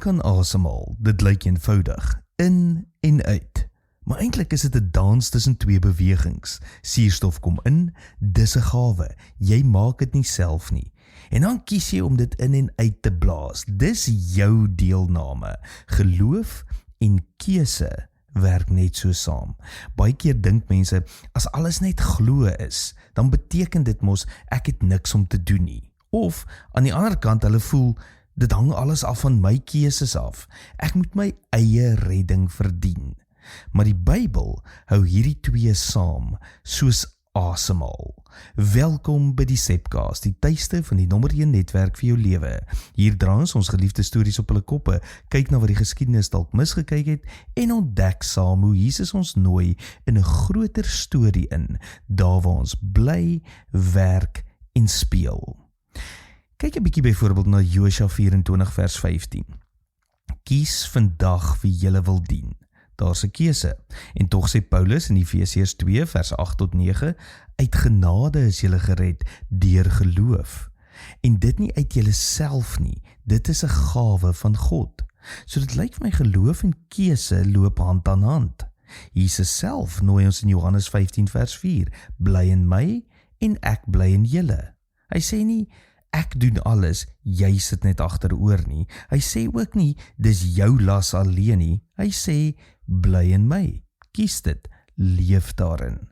dink aan asemhaal, dit lyk eenvoudig, in en uit. Maar eintlik is dit 'n dans tussen twee bewegings. Suurstof kom in, dis 'n gawe. Jy maak dit nie self nie. En dan kies jy om dit in en uit te blaas. Dis jou deelname. Geloof en keuse werk net so saam. Baie keer dink mense, as alles net glo is, dan beteken dit mos ek het niks om te doen nie. Of aan die ander kant, hulle voel, dit hang alles af van my keuses af. Ek moet my eie redding verdien. Maar die Bybel hou hierdie twee saam, soos asemhaal. Welkom by die Sepcast, die tuiste van die nommer 1 netwerk vir jou lewe. Hier dra ons geliefde stories op hulle koppe, kyk na wat die geskiedenis dalk misgekyk het en ontdek saam hoe Jesus ons nooi in 'n groter storie in, daar waar ons bly, werk en speel. Kyk 'n bietjie byvoorbeeld na Josua 24 vers 15. Kies vandag wie julle wil dien. Daar's 'n keuse. En tog sê Paulus in Efesiërs 2 vers 8 tot 9, uit genade is julle gered deur geloof. En dit nie uit julle self nie, dit is 'n gawe van God. So dit lyk vir my geloof en keuse loop hand aan hand. Jesus self nooi ons in Johannes 15 vers 4, bly in my en ek bly in julle. Hy sê nie, ek doen alles, jy sit net agteroor nie. Hy sê ook nie, dis jou las alleen nie. Hy sê, bly in my, kies dit, leef daarin.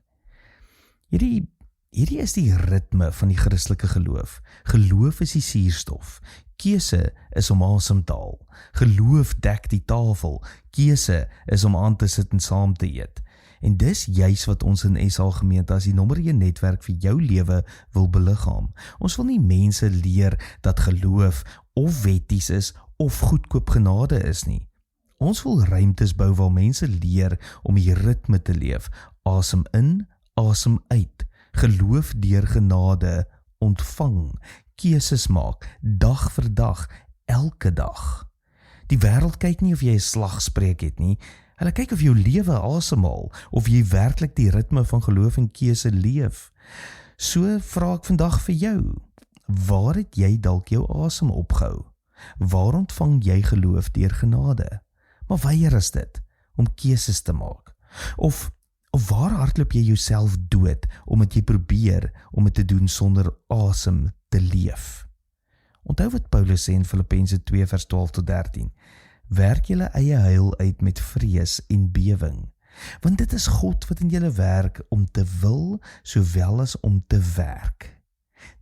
Hierdie is die ritme van die Christelike geloof. Geloof is die suurstof. Keuse is om asem te haal. Geloof dek die tafel. Keuse is om aan te sit en saam te eet. En dis juis wat ons in SA gemeente as die nommer 1 netwerk vir jou lewe wil beliggaam. Ons wil nie mense leer dat geloof of wetties is of goedkoop genade is nie. Ons wil ruimtes bou waar mense leer om die ritme te leef. Asem in, asem uit. Geloof deur genade, ontvang, keuses maak, dag vir dag, elke dag. Die wêreld kyk nie of jy 'n slagspreuk het nie. Hulle kyk of jou lewe asemhaal, of jy werklik die ritme van geloof en keuse leef. So vra ek vandag vir jou, waar het jy dalk jou asem opgehou? Waar ontvang jy geloof deur genade? Maar weier is dit, om keuses te maak? Of waar hardloop jy jouself dood, omdat jy probeer om dit te doen sonder asem te leef? Onthou wat Paulus sê in Filippense 2 vers 12 tot 13, werk julle eie heil uit met vrees en bewing, want dit is God wat in julle werk om te wil, sowel as om te werk.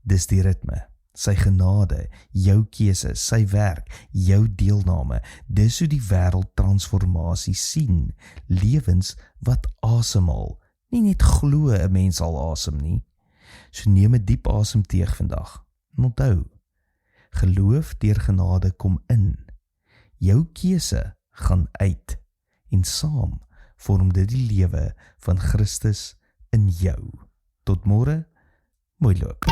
Dis die ritme, sy genade, jou keuse, sy werk, jou deelname, dis hoe die wêreld transformasie sien, lewens wat asemhaal, nie net glo 'n mens sal asem nie. So neem 'n diep asemteug vandag, en onthou, geloof deur genade kom in, jou keuse gaan uit, en saam vorm dit die lewe van Christus in jou. Tot môre, mooi loop.